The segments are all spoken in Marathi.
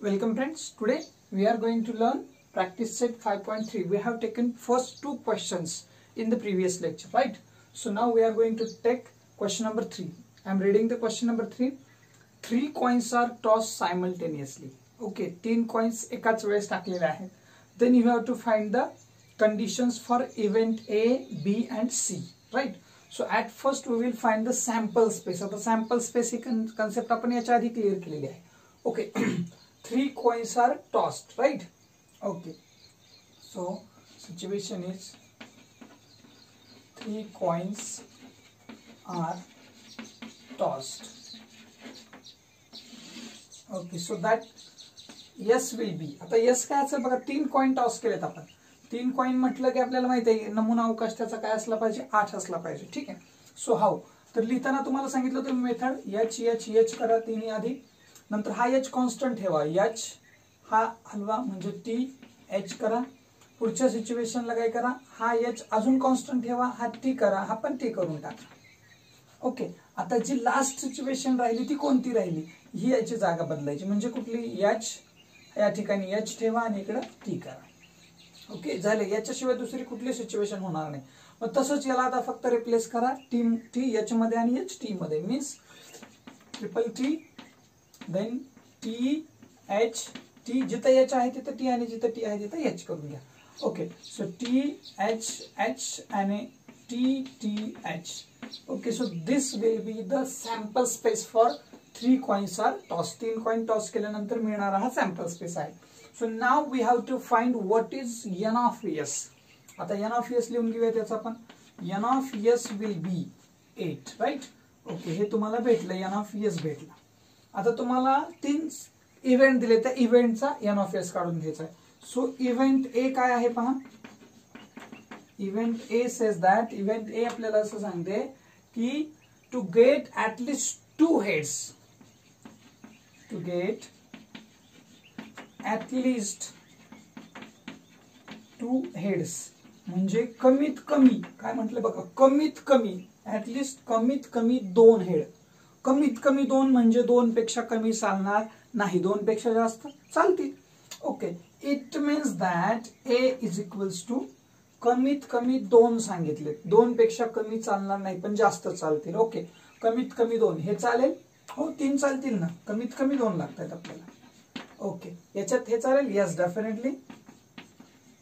Welcome friends. Today we are going to learn practice set 5.3. We have taken first two questions in the previous lecture, right? So now we are going to take question number 3. I am reading the question number 3. 3 coins are tossed simultaneously. Okay, 3 coins एकाच वेळेस टाकलेले आहेत. Then you have to find the conditions for event A, B and C, right? So at first we will find the sample space. आता sample space ही concept आपण याच्या आधी क्लिअर केलेली आहे. Okay. 3 coins are tossed, right? Okay. So situation is 3 coins are tossed. Okay, so that yes will be. आता yes काय असेल बघा, 3 कॉइन टॉस केलेत आपण. 3 कॉइन म्हटलं की आपल्याला माहिती आहे नमुना अवकाश त्याचा काय असला पाहिजे, 8 असला पाहिजे. ठीक आहे. सो हाऊ, तर लिहिताना तुम्हाला सांगितलं होतं मेथड एच करा तिन्ही आधी, नंतर हा एच कॉन्स्टंट ठेवा, एच हा हलवा म्हणजे टी एच करा. पुढच्या सिच्युएशनला काय करा, हा एच अजून कॉन्स्टंट ठेवा, हा टी करा, हा पण टी करून टाका. ओके, आता जी लास्ट सिच्युएशन राहिली ती कोणती राहिली, ही याची जागा बदलायची. म्हणजे कुठली, एच या ठिकाणी एच ठेवा आणि इकडे टी करा. ओके, झाले. याच्याशिवाय दुसरी कुठली सिच्युएशन होणार नाही. मग तसंच याला आता फक्त रिप्लेस करा, टी एच मध्ये आणि एच टी मध्ये. Means triple T then T H T, जिथं एच आहे तिथं टी आणि जिथं टी आहे तिथं एच करून घ्या. Okay, so T H H आणि T T H. Okay, so this will be the sample space for 3 coins are tossed. 3 coin toss केल्यानंतर मिळणारा हा सॅम्पल स्पेस आहे. So now we have to find what is N of S. आता एन ऑफ एस लिहून घेऊया त्याचा आपण. N of S will be 8, right? Okay, हे तुम्हाला भेटलं, एन ऑफ एस भेटला. आता तुम्हाला 3 इव्हेंट दिले, त्या इव्हेंटचा एन ऑफ एस काढून घ्यायचा आहे. सो इव्हेंट ए काय आहे पहा. Event A says that, event A आपल्याला असं सांगते की to get at least 2 heads, to get at least 2 heads म्हणजे कमीत कमी, काय म्हटलं बघा, कमीत कमी, ऍटलिस्ट कमीत कमी 2 हेड. कमीत कमी 2 म्हणजे 2 पेक्षा कमी चालणार नाही, 2 पेक्षा जास्त चालतील. Okay, it means that A is equals to कमीत कमी 2 सांगितले. 2 पेक्षा कमी चालणार नाही पण जास्त चालतील. ओके, कमीत कमी 2 हे चालेल. हो, 3 चालतील ना, कमीत कमी 2 लागतात आपल्याला. ओके, याच्यात हे चालेल, यस डेफिनेटली,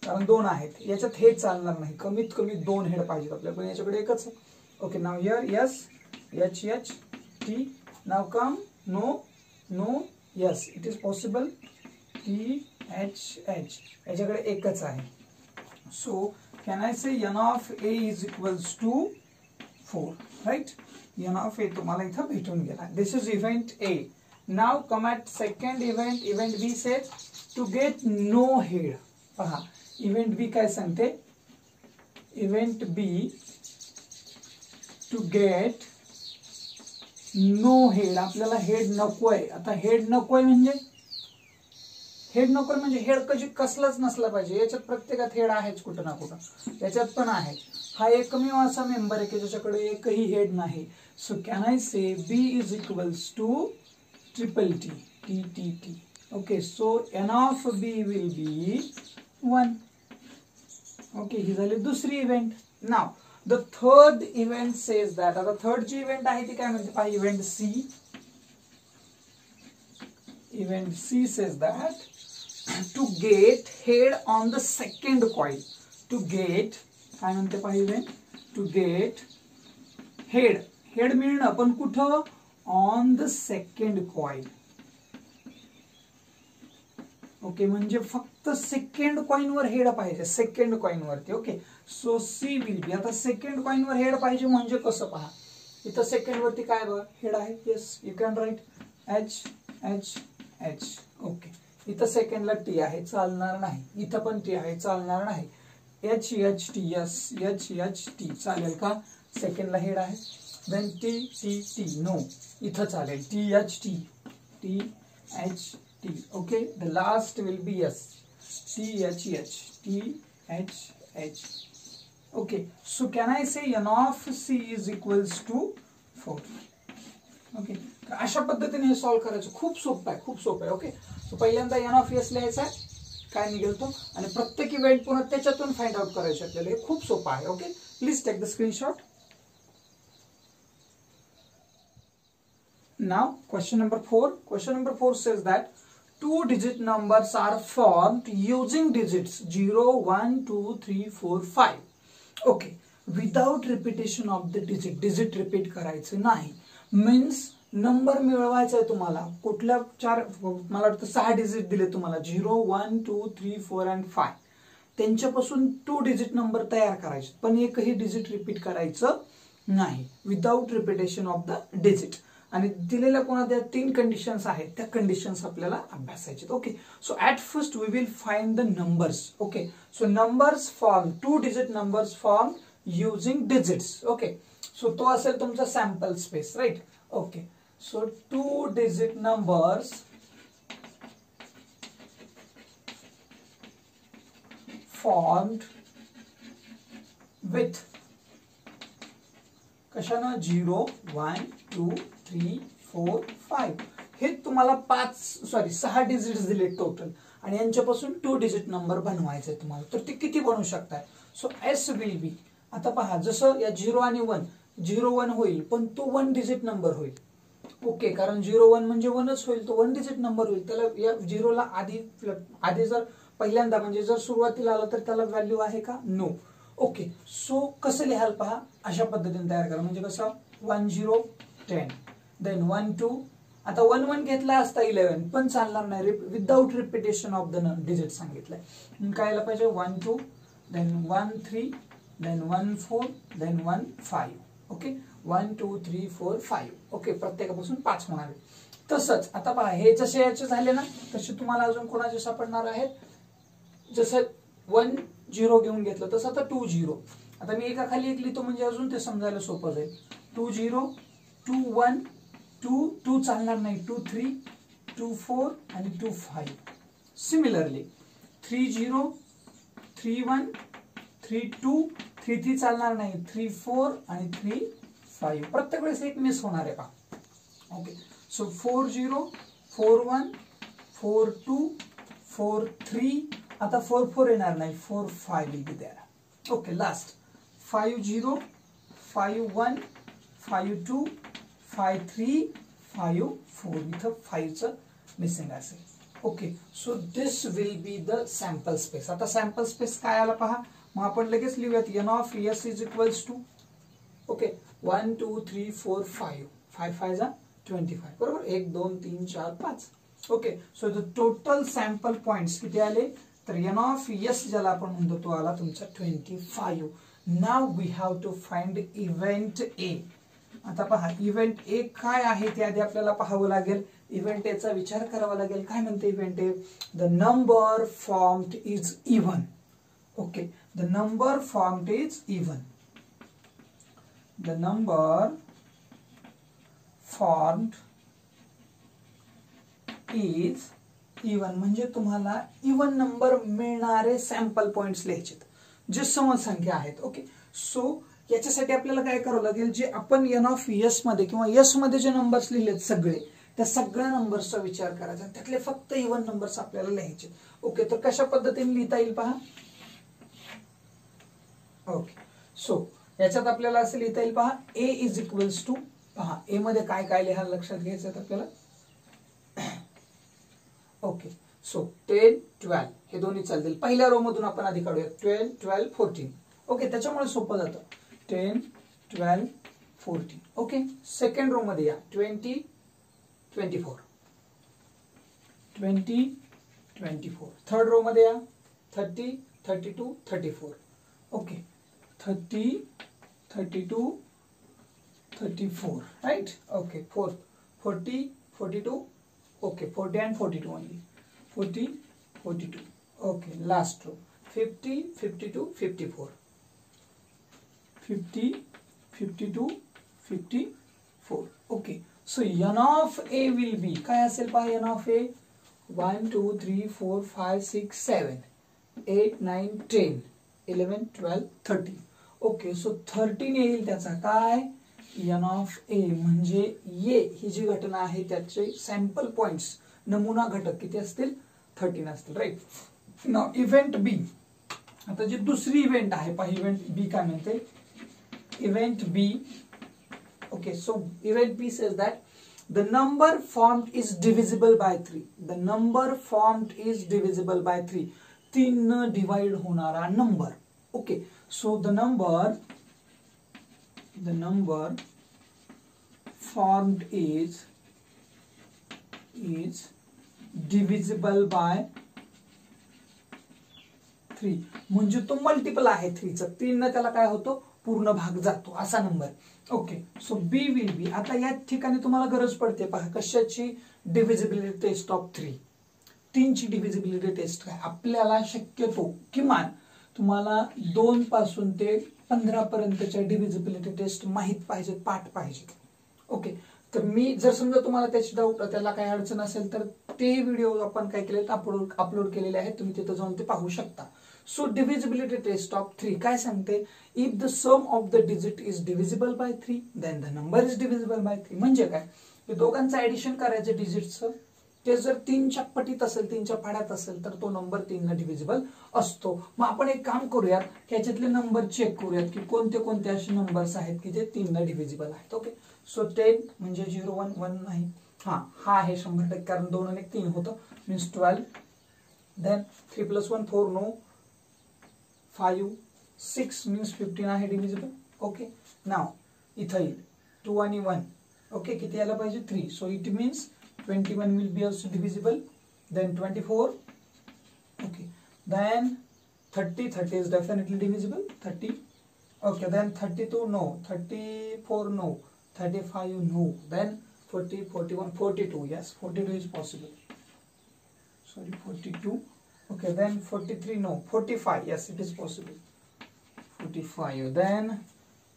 कारण 2 आहेत. याच्यात हे चालणार नाही, कमीत कमी 2 हेड पाहिजेत आपल्याला, पण याच्याकडे एकच आहे. Okay, now here yes H H T. Now come no no yes, it is possible T H H, याच्याकडे एकच आहे. So can I say N of A is equals to 4, राईट? एन ऑफ ए तुम्हाला इथं भेटून गेला. This is event A. Now come at second event. Event B says to get no head. पहा, इव्हेंट बी काय सांगते, event B to get no head. आपल्याला हेड नकोय. आता हेड नकोय म्हणजे हेड कसलाच नसला पाहिजे. याच्यात प्रत्येकात हेड आहेच कुठं ना कुठं, याच्यात पण आहे. हा एकमेव असा मेंबर आहे की ज्याच्याकडे एकही हेड नाही. So can I say B is equals to triple T, T T T. Okay, so N of B will be 1. Okay, ही झाली दुसरी event. Now the third event says that, आता थर्ड जी इव्हेंट आहे ती काय म्हणते पहा, event C. Event C says that to get head on the second coin. To get काय म्हणते पहा, event to get head. Head मिळणं पण कुठं, on the second coin. Okay, म्हणजे फक्त सेकंड कॉइन वर हेड पाहिजे, सेकंड कॉइन वरती. Okay, so C will be. आता सेकंड कॉइन वर हेड पाहिजे म्हणजे कसं पहा, इथं सेकंड वरती काय बघा हेड आहे. Yes, you can write H H H. Okay, इथं सेकंडला टी आहे, चालणार नाही. इथं पण टी आहे, चालणार नाही. H H T, yes H H T चालेल का, सेकंडला हेड आहे. Then T T T, no, इथं चालेल T H T, T H T. Okay, the last will be yes T H H, T H H. Okay, so can I say N of C is equals to 4. Okay, तर अशा पद्धतीने हे सॉल्व्ह करायचं. खूप सोपं आहे, खूप सोपं आहे. ओके, सो पहिल्यांदा एन ऑफ एस लिहायचा आहे, काय निघेल तो, आणि प्रत्येक इव्हेंट पुन्हा त्याच्यातून फाइंड आउट करायचे आपल्याला. हे खूप सोपं आहे. Okay, please take the screenshot. Now question number 4. Question number 4 says that 2-digit numbers are formed using digits 0, 1, 2, 3, 4, 5. Okay, without repetition of the digit. Digit repeat करायचं नाही. Means नंबर मिळवायचा आहे तुम्हाला. कुठल्या चार, मला वाटतं 6 डिजिट दिले तुम्हाला, 0, 1, 2, 3, 4 and 5. त्यांच्यापासून 2 डिजिट नंबर तयार करायचे, पण एकही डिजिट रिपीट करायचं नाही. Without repetition of the digit. आणि दिलेल्या कोणत्या 3 कंडिशन्स आहेत, त्या कंडिशन्स आपल्याला अभ्यासायचे. Okay, so at first we will find the numbers. Okay, so numbers form 2 digit numbers form using digits. Okay, so तो असेल तुमचा sample space, right. Okay, so 2 digit numbers formed with कशानं 0, 1, 2, 3, 4, 5. हे तुम्हाला 6 डिजिट्स दिले टोटल, आणि यांच्यापासून 2 डिजिट नंबर बनवायचे तुम्हाला. तर ते किती बनवू शकताय? सो एस विल बी, आता पहा, जसं या 0 आणि 1, 0, 1 होईल, पण तो 1 डिजिट नंबर होईल. ओके, कारण 0, 1 म्हणजे 1च होईल, तो 1 डिजिट नंबर होईल. त्याला या 0ला आधी जर पहिल्यांदा म्हणजे जर सुरुवातीला आलं तर त्याला व्हॅल्यू आहे का? नो. ओके, सो कसं लिहाल पहा, अशा पद्धतीने तयार करा. म्हणजे कसं 1, 0, 10, देन 1, 2, आता 1, 1 घेतला असता 11, पण चालणार नाही. Without repetition of the digit सांगितलंय. काय आलं पाहिजे? 1, 2, then 1, 3, then 1, 4, then 1, 5. Okay, 1, 2, 3, 4, 5. Okay, प्रत्येकापासून 5 म्हणाले. तसंच आता पहा, हे जसे याचे झाले ना, तसे तुम्हाला अजून कोणाचे सापडणार आहेत. जसं 1, 0 घेऊन घेतलं तसं आता 2, 0. आता मी एका खाली एक लिहितो म्हणजे अजून ते समजायला सोपं जाईल. 2, 0, 2, 1, 2 चालणार नाही, 2, 3, 2, 4 आणि 2, 5. सिमिलरली 3, 0, 3, 1, 3, 2, 3, 3 चालणार नाही, 3, 4 आणि 3, 5. प्रत्येक वेळेस एक मिस होणार आहे का? Okay, so 4, 0, 4, 1, 4, 2, 4, 3. आता 4, 4 येणार नाही, 4, 5 will be there. Okay, last 5, 0, 5, 1, 5, 2, 5, 3, 5, 4. इथं 5चं मिसिंग असेल. Okay, so this will be the sample space. आता सॅम्पल स्पेस काय आला पहा, मग आपण लगेच लिहूयात. N of S is equals to, okay, 1, 2, 3, 4, 5. 5 5 जा 25. बरोबर, 1, 2, 3, 4, 5. Okay, so the total sample points किती आले? तर एन ऑफ एस ज्याला आपण म्हणतो तो आला तुमचा 25. नाव we have to find event A. आता पहा, इव्हेंट ए काय आहे ते आधी आपल्याला पाहावं लागेल. इव्हेंट ए चा विचार करावा लागेल. काय म्हणते event A? The number formed is even. Okay, the number formed is even. The number formed is even म्हणजे तुम्हाला इव्हन नंबर मिळणारे सॅम्पल पॉइंट्स लिहायचे, जे समसंख्या आहेत. ओके, सो याच्यासाठी आपल्याला काय करावं लागेल, जे आपण एन ऑफ एस मध्ये किंवा एस मध्ये जे नंबर्स लिहिलेत सगळे, त्या सगळ्या नंबर्सचा विचार करायचा, त्यातले फक्त इव्हन नंबर्स आपल्याला लिहायचे. ओके, तर कशा पद्धतीने लिहिता येईल पहा. ओके, सो याच्यात आपल्याला असं लिहिता येईल पहा, ए इज इक्वल्स टू, पहा ए मध्ये काय काय लिहायला लक्षात घ्यायचं आपल्याला. ओके, सो 10, 12 हे दोन्ही चालतील. पहिल्या रो मधून आपण आधी काढूया 12, 12, 14. ओके, त्याच्यामुळे सोपं जातं. 10, 12, 14. ओके, सेकंड रो मध्ये या 20, 24. 20, 24. थर्ड रो मध्ये या 30, 32, 34. Okay, 30, 32, 34. Right. Okay, 40, 42. Okay, 40 and 42 only. 40, 42. Okay, last row. 50, 52, 54. 50, 52, 54. Okay, so n of A will be, काय असेल पहा n of A? 1, 2, 3, 4, 5, 6, 7, 8, 9, 10, 11, 12, 13. Okay, so 13 येईल त्याचा काय? एन ऑफ ए म्हणजे ये ही जी घटना आहे त्याचे सॅम्पल पॉइंट्स नमुना घटक किती असतील 13 असतील राईट. नाउ इव्हेंट बी, आता जी दुसरी इव्हेंट आहे पहा इव्हेंट बी काय म्हणते event B. Okay so event B says that the number formed is divisible by 3. the number formed is divisible by 3. 3 न डिवाइड होणारा number. Okay so the number formed is divisible by 3 म्हणजे तो मल्टिपल आहे 3 चा. 3 न त्याला काय होतो पूर्ण भाग जातो असा number. Okay so B will be. आता या ठिकाणी तुम्हाला गरज पडते पहा कशाची डिव्हिजिबिलिटी टेस्ट ऑफ 3. 3 ची डिव्हिजिबिलिटी टेस्ट काय आपल्याला शक्यतो किमान तुम्हाला 2 पासून ते 15 पर्यंतच्या डिव्हिजिबिलिटी टेस्ट माहित पाहिजेत पाठ पाहिजेत. ओके तर मी जर समजा तुम्हाला त्याची डाऊट त्याला काही अडचण असेल तर ते व्हिडिओ आपण काय केले अपलोड केलेले आहेत तुम्ही तिथे जाऊन ते पाहू शकता. सो डिव्हिजिबिलिटी टेस्ट ऑफ 3 काय सांगते if the sum of the digit is divisible by 3 then the number is divisible by 3. म्हणजे काय हे दोघांचं ऍडिशन करायचं डिजिटचं ते जर 3 च्या पटीत असेल 3 च्या पाड्यात असेल तर तो नंबर 3 न डिव्हिजिबल असतो. मग आपण एक काम करूयात त्याच्यातले नंबर चेक करूयात की कोणते कोणते असे नंबर्स आहेत की जे 3 न डिव्हिजिबल आहेत. ओके सो 10 म्हणजे 0 1 1 नाही हा आहे 100% कारण 2 आणि 3 होतं मीन्स 12. देन 3 + 1 4 नो 5 6 मीन्स 15 आहे डिव्हिजिबल. ओके नाव इथं येईल 2 आणि 1 ओके किती यायला पाहिजे 3. So it means 21 will be also divisible. Then 24. Okay. Then 30 is definitely divisible. 30. Okay. Then 32 no. 34 no. 35 no. Then 40, 41, 42. Yes, 42 is possible. Sorry, 42. Okay. Then 43 no. 45. Yes, it is possible. 45. Then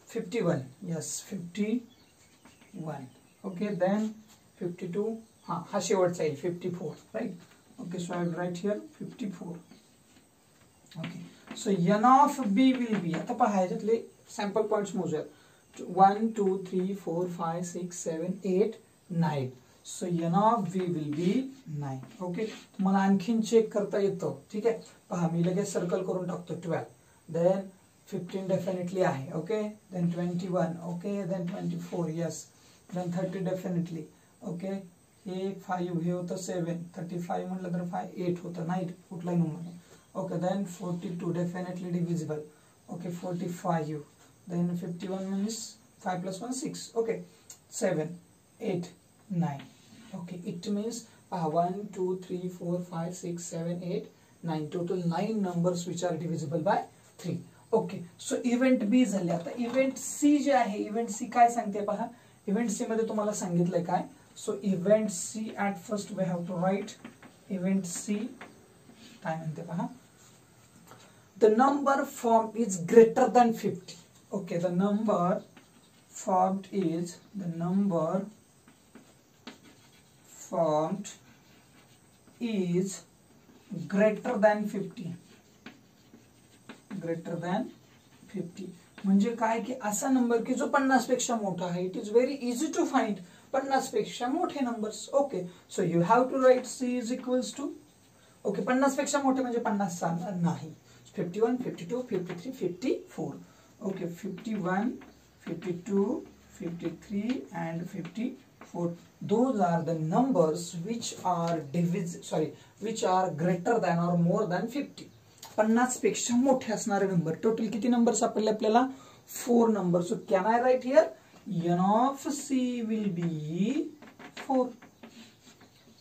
51. Yes, 51. Okay. Then 52. हा शेवटचा येईल 54 right. Okay so I will write here 54. Okay so N of B will be. आता पहा ह्याच्यातले सॅम्पल पॉइंट्स मोजूयात 1 2 3 4 5 6 7 8 9. So N of B will be 9. Okay तुम्हाला आणखीन चेक करता येतं ठीक आहे पहा मी लगेच सर्कल करून टाकतो 12. देन 15 डेफिनेटली आहे. Okay then 21. Okay then 24 yes. Then 30 definitely. Okay हे 5 हे होतं 7 35 म्हटलं तर 5 8 होतं नाही कुठलाही नंबर नाही. Okay then 42 definitely divisible. Okay 45 then 51 means 5 + 1 6. Okay 7 8 9. Okay it means 1 2 3 4 5 6 7 8 9 total 9 numbers which are divisible by 3. Okay so event B झाले. आता इव्हेंट सी जे आहे इव्हेंट सी काय सांगते पहा इव्हेंट सी मध्ये तुम्हाला सांगितलंय काय. So event C at first we have to write event C काय म्हणते पहा the number formed is greater than 50. Okay the number formed is greater than 50. greater than 50 म्हणजे काय की असा नंबर की जो 50 पेक्षा मोठा आहे. It is very easy to find 50 पेक्षा मोठे numbers. Okay so you have to write C is equals to okay 50 पेक्षा मोठे म्हणजे 50 चालणार नाही. 51 52 53 54. Okay 51 52 53 and 54 those are the numbers which are greater than or more than 50. 50 पेक्षा मोठे असणारे नंबर. टोटल किती नंबर सापडले आपल्याला 4 number. So can I write here n of C will be 4.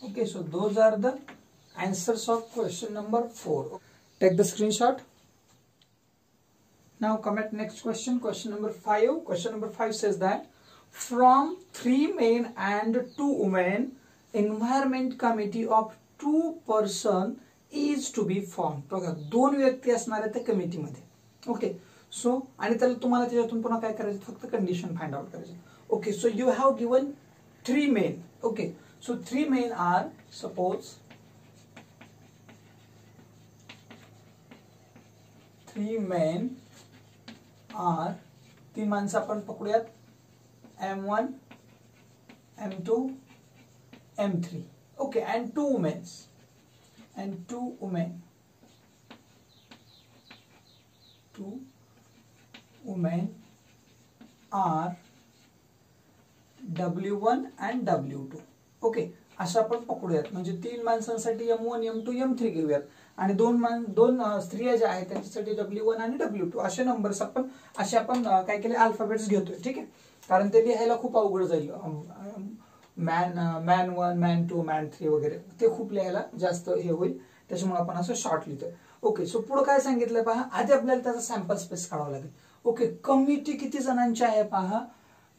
Okay, so those are the answers of question number 4. Take the screenshot. Now come at next question. Question number 5. Question number 5 says that from 3 men and 2 women, environment committee of 2 person is to be formed. बघा 2 व्यक्ती असणार आहेत त्या कमिटी मध्ये. ओके सो आणि त्याला तुम्हाला त्याच्यातून पुन्हा काय करायचं फक्त कंडिशन फाइंड आउट करायचं. Okay so you have given 3 main. Okay so 3 men are suppose 3 men are 3 माणसं आपण पकडूयात M1, M2, M3. Okay, and 2 women. And 2 women. 2 women are W1 and W2. Okay, असं आपण पकडूयात. म्हणजे 3 माणसांसाठी M1, M2, M3 घेऊयात आणि दोन स्त्रिया ज्या आहेत त्यांच्यासाठी W1 आणि W2 असे नंबर्स आपण काय केले, अल्फाबेट्स घेतोय. ठीक आहे, कारण ते लिहायला खूप अवघड जाईल. मॅन 1, मॅन 2, मॅन 3 वगैरे ते खूप लिहायला जास्त हे होईल, त्याच्यामुळे आपण असं शॉर्ट लिहितोय. ओके, सो पुढे काय सांगितलंय पहा. आधी आपल्याला त्याचा सॅम्पल स्पेस काढावा लागेल. ओके, कमिटी किती जणांची आहे पहा.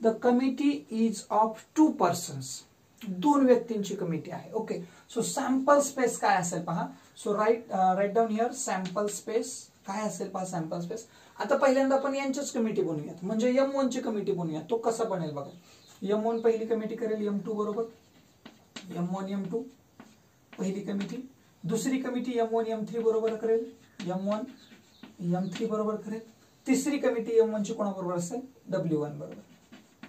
The committee is of 2 persons. 2 व्यक्तींची कमिटी आहे. ओके, सो सॅम्पल स्पेस काय असेल पहा. So write down here sample space काय असेल पहा. सॅम्पल स्पेस आता पहिल्यांदा आपण यांचीच कमिटी बनवूयात, म्हणजे M1 ची कमिटी बनवूयात. तो कसा बनेल बघा. M1 पहिली कमिटी करेल M2 बरोबर. M1 M2 पहिली कमिटी. दुसरी कमिटी M1 M3 बरोबर करेल. M1 M3 बरोबर करेल. तिसरी कमिटी M1 ची कोणाबरोबर असेल, W1 बरोबर.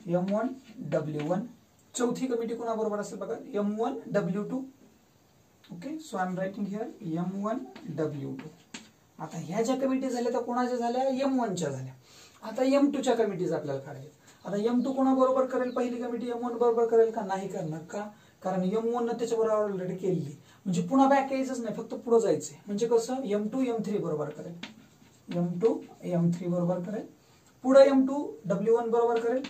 M1 W1. चौथी कमिटी कोणाबरोबर असेल बघा, M1 W2. Okay, so I am writing here M1 W2. आता ह्या ज्या कमिटी झाल्या त्या कोणाच्या झाल्या, M1 च्या झाल्या. आता M2 च्या कमिटीज आपल्याला काढायच्या. आता M2 कोणाबरोबर करेल, पहिली कमिटी M1 बरोबर करेल का, नाही करणार. का, कारण M1 न त्याच्याबरोबर ऑलरेडी केलेली, म्हणजे पुन्हा बॅक यायचंच नाही, फक्त पुढे जायचंय. म्हणजे कसं, M2 M3 बरोबर करेल. M2 M3 बरोबर करेल. पुढे M2 W1 बरोबर करेल.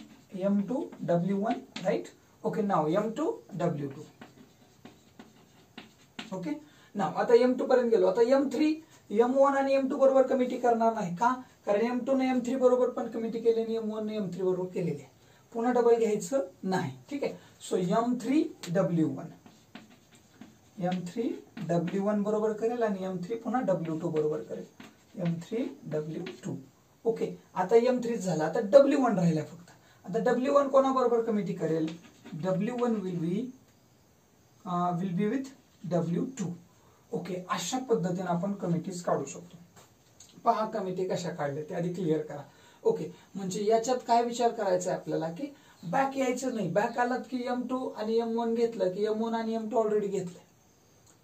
M2 W1 right. ओके, नाव M2 W2. ओके, नाव आता M2 पर्यंत गेलो. आता M3 M1 आणि M2 बरोबर कमिटी करणार नाही. का, कारण M2 ने M3 बरोबर पण कमिटी केली आणि M1 ने M3 बरोबर केलेली आहे. पुन्हा डबल घ्यायचं नाही. ठीक आहे, so M3 W1. M3 W1 बरोबर करेल आणि M3 पुन्हा W2 बरोबर करेल. M3 W2. ओके, आता M3 झाला. आता W1 राहिला फक्त. आता W1 कोणाबरोबर कमिटी करेल, W1 will be with W2. Okay, अशा पद्धतीने आपण कमिटीज काढू शकतो. पहा कमिटी कशा काढल्या ते आधी क्लिअर करा. ओके, म्हणजे याच्यात काय विचार करायचा आहे आपल्याला, की बॅक यायचं नाही. बॅक आलात की M2 आणि M1 घेतलं की M1 आणि M2 ऑलरेडी घेतलंय.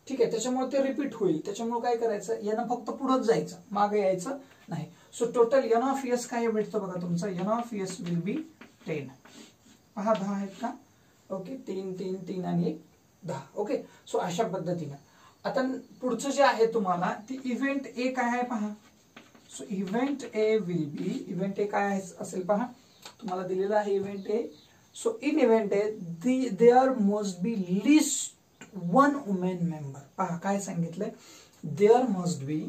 ठीक आहे, त्याच्यामुळे ते रिपीट होईल. त्याच्यामुळे काय करायचं, यांना फक्त पुढेच जायचं, मागे यायचं नाही. So total N of S काय भेटतं बघा तुमचं. N of S will be 10. पहा 10 आहेत का. ओके, 3 3 3 आणि 1 10. ओके, सो अशा पद्धतीने. आता पुढचं जे आहे तुम्हाला ती इव्हेंट ए काय आहे पहा. So event A will be, event A काय असेल पहा, तुम्हाला दिलेला आहे event A. So in event A there must be least 1 women member. पहा काय सांगितलंय, there must be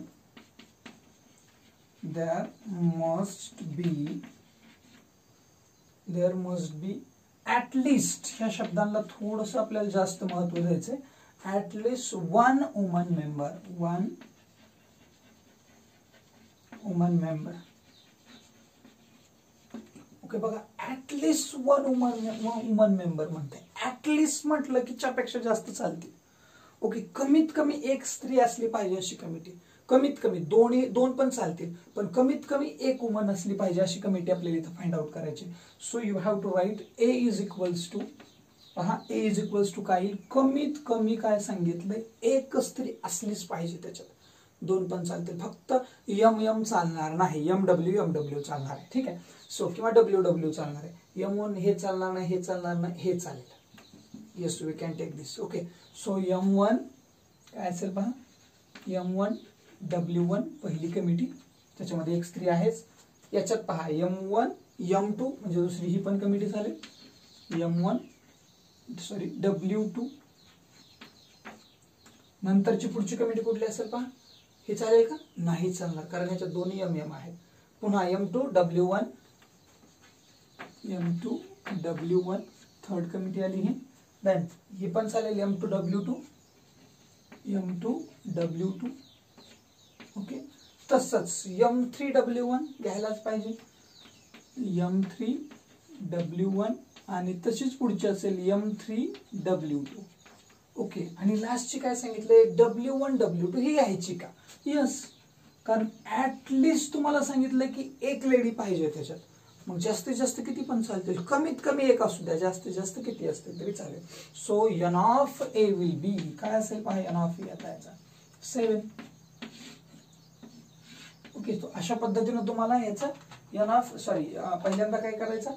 at least. ह्या शब्दांना थोडंसं आपल्याला जास्त महत्व द्यायचंय. At least 1 woman member. 1 woman member. Okay, बघा ऍट लिस्ट 1 वुमन मेंबर म्हणते. ऍट लिस्ट म्हटलं की त्यापेक्षा जास्त चालते. ओके, कमीत कमी एक स्त्री असली पाहिजे अशी कमिटी. कमीत कमी दोन पण चालतील, पण कमीत कमी एक वुमन असली पाहिजे अशी कमिटी आपल्याला इथं फाइंड आउट करायची. So you have to write A is equals to, पहा A इज इक्वल्स टू काय, कमीत कमी काय सांगितलंय, एक स्त्री असलीच पाहिजे. त्याच्यात 2 पण चालतील, फक्त M चालणार नाही, MW चालणार आहे. ठीक आहे, सो किंवा WW चालणार आहे. M1 हे चालणार नाही, हे चालणार नाही, हे चालेल. Yes, we can take this. Okay, so M1 काय असेल पहा, M1 W1 पहिली कमिटी, त्याच्यामध्ये एक स्त्री आहेच. याच्यात पहा M1 M2 म्हणजे दुसरी ही पण कमिटी झाली. W2. नंतरची पुढची कमिटी कुठली असेल पहा, हे चालेल का, नाही चालणार, कारण याच्यात दोन्ही MM आहेत. पुन्हा M2 W1 थर्ड कमिटी आली ही. देन ही पण चालेल M2 W2. ओके, तसंच M3 W1 घ्यायलाच पाहिजे. M3 W1 आणि तशीच पुढची असेल M3 W2. ओके, आणि लास्टची काय सांगितलंय, W1 W2 ही घ्यायची का. यस, कारण ऍट लिस्ट तुम्हाला सांगितलं की एक लेडी पाहिजे त्याच्यात, मग जास्तीत जास्त किती पण चालतील, कमीत कमी एक असू द्या, जास्तीत जास्त किती असतील तरी चालेल. So N of A will be काय असेल पहा, एन ऑफ ए आता याचा 7. ओके, तो अशा पद्धतीने तुम्हाला याचा एन ऑफ पहिल्यांदा काय करायचं,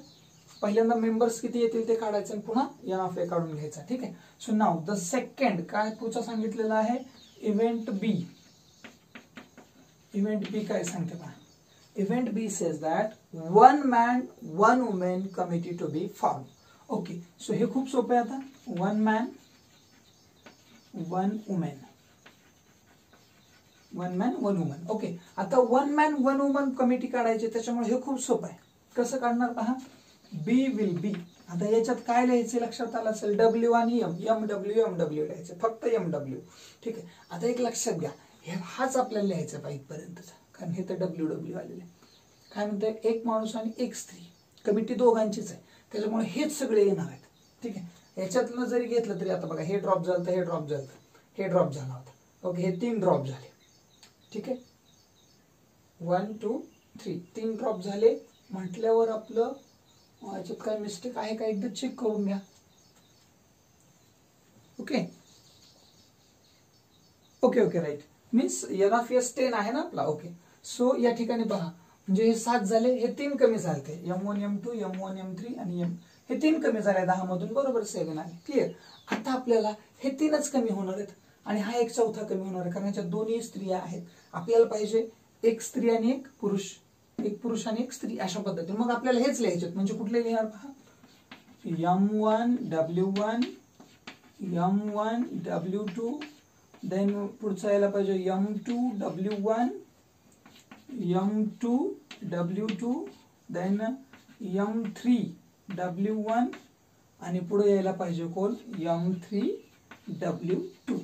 पहिल्यांदा मेंबर्स किती येतील ते काढायचं आणि पुन्हा एन ऑफ ए काढून घ्यायचा. ठीक आहे. सो नाव द सेकंड काय पुढचा सांगितलेला आहे, इव्हेंट बी. इव्हेंट बी काय सांगते पहा, event B says that 1 man 1 woman committee to be formed. Okay, so हे खूप सोपं आहे. आता 1 man 1 woman, 1 man 1 woman. Okay, आता 1 man 1 woman कमिटी काढायची, त्याच्यामुळे हे खूप सोपं आहे. कसं काढणार पहा, बी विल बी. आता याच्यात काय लिहायचे लक्षात आलं असेल, डब्ल्यू आणि एम, एम डब्ल्यू लिहायचे, फक्त एम डब्ल्यू. ठीक आहे. आता एक लक्षात घ्या, हाच आपल्याला लिहायचा पाहिजे इथपर्यंतचा, कारण हे तर डब्ल्यू आलेले. काय म्हणतोय, एक माणूस आणि एक स्त्री, कमिटी दोघांचीच आहे, त्याच्यामुळे हेच सगळे येणार आहेत. ठीक आहे. याच्यातलं जरी घेतलं तरी आता बघा, हे ड्रॉप झालं, हे ड्रॉप झालं, हे ड्रॉप झाला होता. ओके, हे 3 ड्रॉप झाले. ठीक आहे, 1 2 3 3 ड्रॉप झाले म्हटल्यावर आपलं याच्यात काय मिस्टेक आहे का एकदा चेक करून घ्या. Okay okay okay right, means N of S 10 आहे ना आपला. ओके, सो या ठिकाणी पहा, म्हणजे हे 7 झाले, हे 3 कमी झाले, M1 M2 M1 M3 आणि हे 3 कमी झाले 10 मधून, बरोबर 7 आले. क्लिअर. आता आपल्याला हे 3च कमी होणार आहेत आणि हा एक चौथा कमी होणार आहे, कारण याच्यात दोन्ही स्त्रिया आहेत. आपल्याला पाहिजे एक स्त्री आणि एक पुरुष, एक पुरुष आणि एक स्त्री, अशा पद्धतीने. मग आपल्याला हेच लिहायचे, म्हणजे कुठले लिहिणार पहा, M1 W1 M1 W2, then पुढचा यायला पाहिजे M2 W1 M2 W2, then M3 W1 आणि पुढे यायला पाहिजे कोण, M3 W2.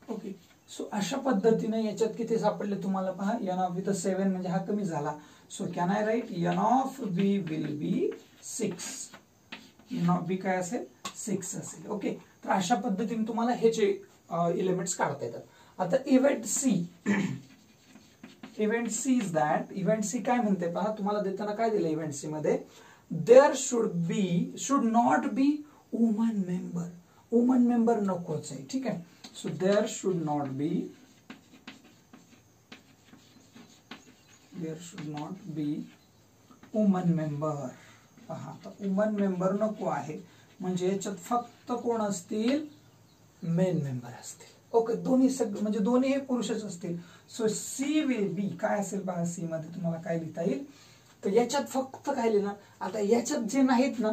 ओके, सो अशा पद्धतीने याच्यात किती सापडले तुम्हाला पहा, एन ऑफ बी तर 7 म्हणजे हा कमी झाला. So can I write N of B will be 6. N of B काय असेल, 6 असेल. ओके, तर अशा पद्धतीने तुम्हाला ह्याचे एलिमेंट्स काढता येतात. आता event C, event C is that, event C काय म्हणते पहा, तुम्हाला देताना काय दिलं इव्हेंट सी मध्ये, there should not be woman member. Woman member नकोच आहे. ठीक आहे. So there should not be woman member. पहा, वुमन मेंबर नको आहे, म्हणजे याच्यात फक्त कोण असतील, मेन मेंबर असतील. ओके, दोन्ही सगळे म्हणजे दोन्ही हे पुरुषच असतील. सो सी विल बी काय असेल पहा, सी मध्ये तुम्हाला काय लिहिता येईल, तर याच्यात फक्त काय लिहिणार, आता याच्यात जे नाहीत ना,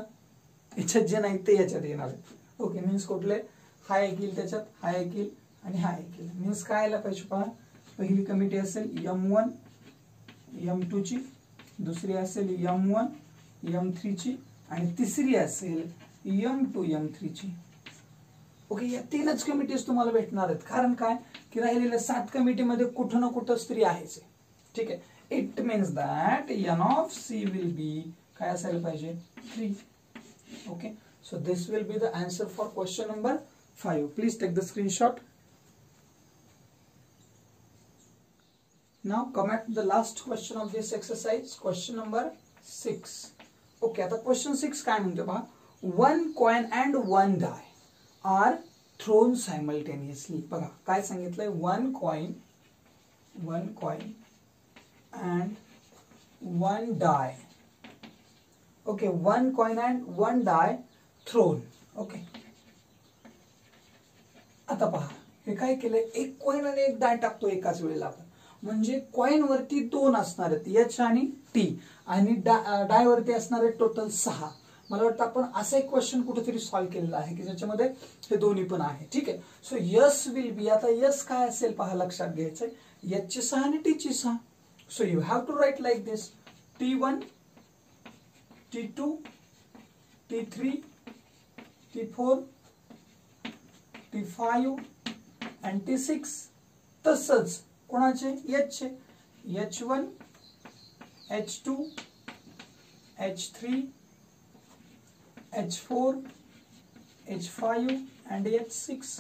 याच्यात जे नाहीत ते याच्यात येणार आहेत. ओके, मीन्स कुठले, हा एक येईल त्याच्यात, हा एक येईल आणि हा एक येईल. मीन्स काय यायला पाहिजे पहा, पहिली कमिटी असेल M1 M2 ची, दुसरी असेल M1 M3 ची आणि तिसरी असेल M2 M3 ची. ओके, या 3च कमिटीज तुम्हाला भेटणार आहेत. कारण काय की राहिलेल्या 7 कमिटीमध्ये कुठं ना कुठं स्त्री आहेच. ठीक आहे. It means that N of C will be काय असायला पाहिजे, 3. Okay, so this will be the answer for question number 5. Please take the screenshot. Now come at the last question of this exercise, question number 6. Okay, आता question 6 काय म्हणतो पहा, 1 coin and 1 die are thrown simultaneously. बघा काय सांगितलंय, 1 coin and 1 die. Okay, 1 coin and 1 die thrown. Okay, आता पहा हे काय केलंय, एक कॉइन आणि एक डाय टाकतो एकाच वेळेला आपण, म्हणजे कॉइन वरती 2 असणार आहेत, एच आणि टी, आणि डाय वरती असणार आहे टोटल 6. मला वाटतं आपण असा एक क्वेश्चन कुठेतरी सॉल्व्ह केलेला आहे की ज्याच्यामध्ये हे दोन्ही पण आहे. ठीक आहे. सो यस विल बी, आता यस काय असेल पहा, लक्षात घ्यायचंय, एच ची 6 आणि टी ची 6. So you have to write like this, T1 T2 T3 T4 T5 and T6. तसंच कोणाचे, एच चे, H1 H2 H3 H4 H5 and H6.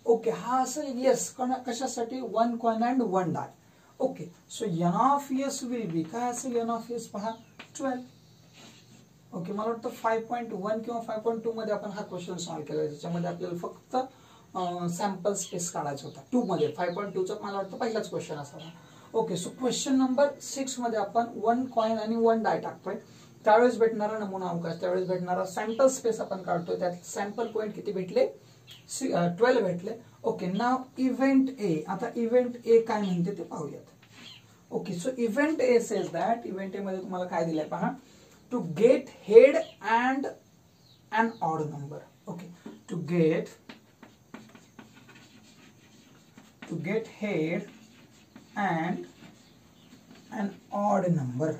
Okay, हा असेल यस कशासाठी, 1 coin and 1 die. Okay, so N of S will be काय असेल, एन ऑफ यस पहा 12. ओके, मला वाटतं 5.1 किंवा 5.2 मध्ये आपण हा क्वेश्चन सॉल्व्ह केला, ज्याच्यामध्ये आपल्याला फक्त सॅम्पल स्पेस काढायचा होता. 2 मध्ये 5.2 चा मला वाटतं पहिलाच क्वेश्चन असावा. ओके, सो क्वेश्चन नंबर 6 मध्ये आपण 1 कॉइन आणि 1 डाय टाकतोय. त्यावेळेस भेटणारा नमुना अवकाश, त्यावेळेस भेटणारा सॅम्पल स्पेस आपण काढतोय. त्यात सॅम्पल पॉइंट किती भेटले? 12 भेटले. ओके, नाव इव्हेंट ए. आता इव्हेंट ए काय म्हणते ते पाहूयात. Okay, so event A says that, event A मध्ये तुम्हाला काय दिलंय पहा, to get head and an odd number. Okay, to get head and an odd number.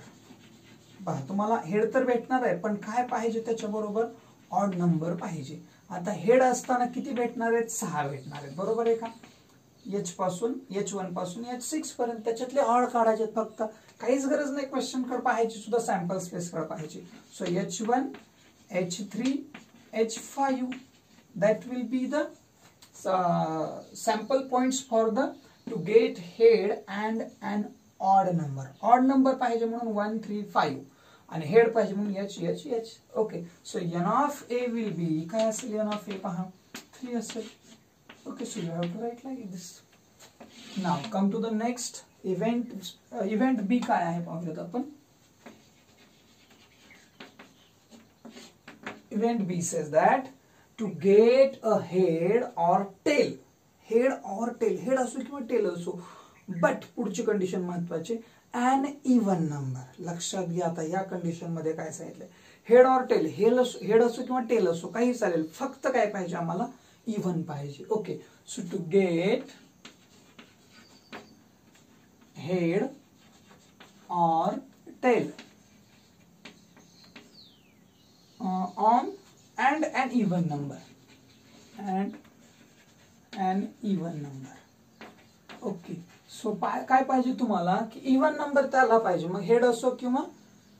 पहा, तुम्हाला हेड तर भेटणार आहे, पण काय पाहिजे त्याच्याबरोबर? ऑड नंबर पाहिजे. आता हेड असताना किती भेटणार आहेत? 6 भेटणार आहेत, बरोबर आहे का? H1 पासून H6 पर्यंत त्याच्यातले ऑड काढायचे फक्त. काहीच गरज नाही क्वेश्चन कडे पाहायची, सुद्धा सॅम्पल स्पेस कडे पाहायची. So H1, H3, H5, that will be the sample points for the to get head and an odd number. Odd number पाहिजे म्हणून 1, 3, 5 आणि हेड पाहिजे म्हणून H. Okay, so n of a will be, काय असेल n of a पहा, 3 असेल. Okay, so you have to write like this. Now come to the next event. Event B काय आहे पाहूयात आपण. Event B says that to get a head or tail. Head or tail, head असो किंवा टेल असो, बट पुढची कंडिशन महत्वाची, an even number. लक्षात घ्या, आता या कंडिशन मध्ये काय सांगितलंय, हेड और टेल, हेड असो किंवा टेल असो काही चालेल, फक्त काय पाहिजे आम्हाला? इव्हन पाहिजे. Okay, so to get head or tail on and an even number. Okay, so काय पाहिजे तुम्हाला की इव्हन नंबर त्याला पाहिजे. मग हेड असो किंवा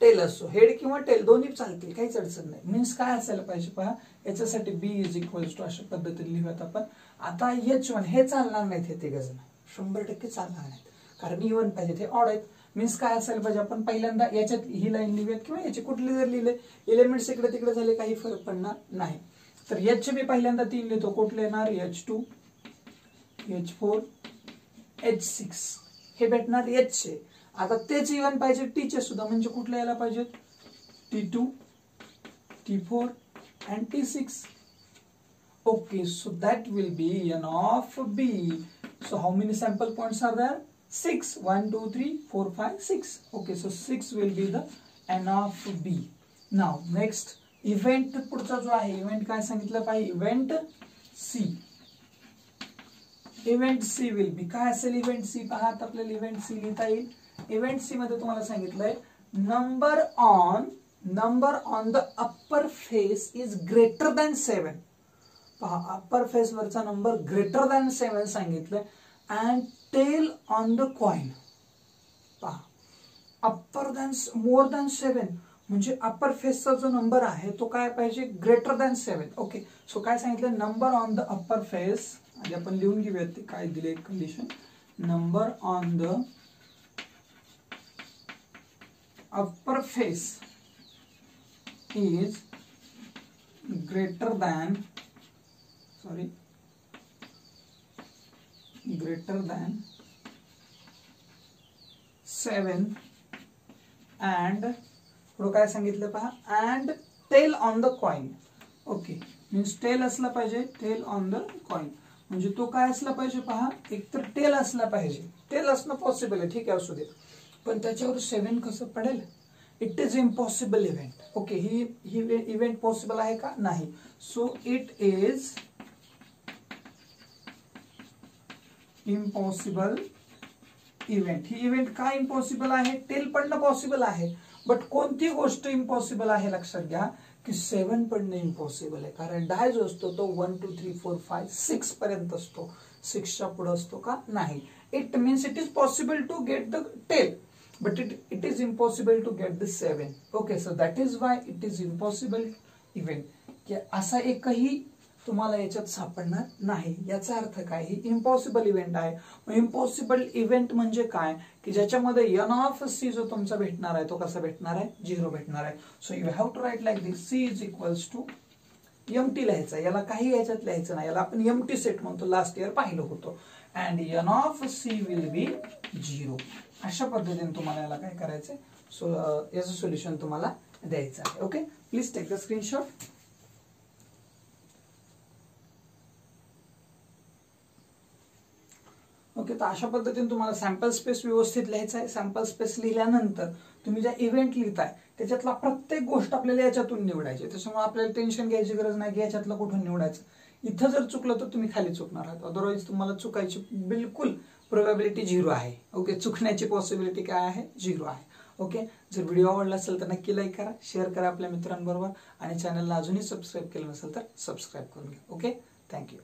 टेल असो, हेड किंवा टेल दोन्ही चालतील, काहीच अडचण नाही. मीन्स काय असायला पाहिजे पहा, याच्यासाठी B इज इक्वल्स टू अशा पद्धतीने लिहूयात आपण. आता H1 हे चालणार नाहीत, हे तिघजण 100% चालणार नाहीत, कारण इव्हन पाहिजे, हे ऑड आहेत. मीन्स काय असायला पाहिजे, आपण पहिल्यांदा याच्यात ही लाईन लिहूयात किंवा याची कुठली जर लिहिले, एलिमेंट्स इकडे तिकडे झाले काही फरक पडणार नाही. तर H मी पहिल्यांदा 3 लिहितो, कुठले येणार? H2, H4, H6 हे भेटणार H चे. आता तेच इव्हन पाहिजे T चे सुद्धा, म्हणजे कुठले यायला पाहिजे? T2, T4 and T6. Okay, so that will be n of B. So how many sample points are there? 6. 1, 2, 3, 4, 5, 6. Okay, so 6 will be the n of B. Now next event पुढचा जो आहे, इव्हेंट काय सांगितलं पाहिजे? Event C. Event C will be, काय असेल इव्हेंट C? पहा, आपल्याला इव्हेंट C लिहिता येईल. इव्हेंट C मध्ये तुम्हाला सांगितलंय number on the upper face is greater than 7. पहा, अप्पर फेस वरचा नंबर ग्रेटर दॅन 7 सांगितलंय. And tail on the coin. पहा, अप्पर दॅन मोर दॅन 7 म्हणजे अप्पर फेसचा जो नंबर आहे तो काय पाहिजे? Greater than 7. ओके, सो काय सांगितलं? Number on the upper face, आधी आपण लिहून घेऊयात ते काय दिले condition. Number on the upper face is greater than 7 and पुढे काय सांगितलं पहा, and tail on the coin. Okay, means tail असला पाहिजे, टेल ऑन द कॉइन म्हणजे तो काय असला पाहिजे पहा, एक तर टेल असला पाहिजे. टेल असणं पॉसिबल आहे, ठीक आहे, असू दे, पण त्याच्यावर 7 कसं पडेल? It is impossible event. Okay, he event possible आहे का? नाही. So it is impossible event. He event काय इम्पॉसिबल आहे? टेल पडणं पॉसिबल आहे, बट कोणती गोष्ट इम्पॉसिबल आहे? लक्षात घ्या की 7 पडणं इम्पॉसिबल आहे, कारण डाय जो असतो तो 1, 2, 3, 4, 5, 6 पर्यंत असतो. 6च्या पुढे असतो का? नाही. It means it is possible to get the tail, but it is impossible to get the 7. Okay, so that is why it is impossible event. कि असा एकही तुम्हाला याच्यात सापडणार नाही. याचा अर्थ काय, ही इम्पॉसिबल इव्हेंट आहे. इम्पॉसिबल इव्हेंट म्हणजे काय की ज्याच्यामध्ये एन ऑफ सी जो तुमचा भेटणार आहे तो कसा भेटणार आहे, 0 भेटणार आहे. So you have to write like this, C is equals to empty लिहायचा, याला काही याच्यात लिहायचं नाही, याला आपण एमटी सेट म्हणतो, लास्ट इयर पाहिलं होतं. And N of C will be 0. अशा पद्धतीने तुम्हाला याला काय करायचंय, सो याचं सोल्युशन तुम्हाला द्यायचं आहे. Okay, please take the screenshot. Okay, तर अशा पद्धतीने तुम्हाला सॅम्पल स्पेस व्यवस्थित लिहायचं आहे. सॅम्पल स्पेस लिहिल्यानंतर तुम्ही ज्या इव्हेंट लिहिताय त्याच्यातला प्रत्येक गोष्ट आपल्याला याच्यातून निवडायची. त्याच्यामुळे आपल्याला टेन्शन घ्यायची गरज नाही की याच्यातलं कुठून निवडायचं. इथं जर चुकलं तर तुम्ही खाली चुकणार आहात, अदरवाईज तुम्हाला चुकायची बिलकुल प्रोबॅबिलिटी 0 आहे. ओके, चुकण्याची पॉसिबिलिटी काय आहे, 0 आहे. ओके, जर व्हिडिओ आवडला असेल तर नक्की लाईक करा, शेअर करा आपल्या मित्रांबरोबर, आणि चॅनलला अजूनही सबस्क्राईब केलं नसेल तर सबस्क्राईब करून घ्या. Okay, thank you.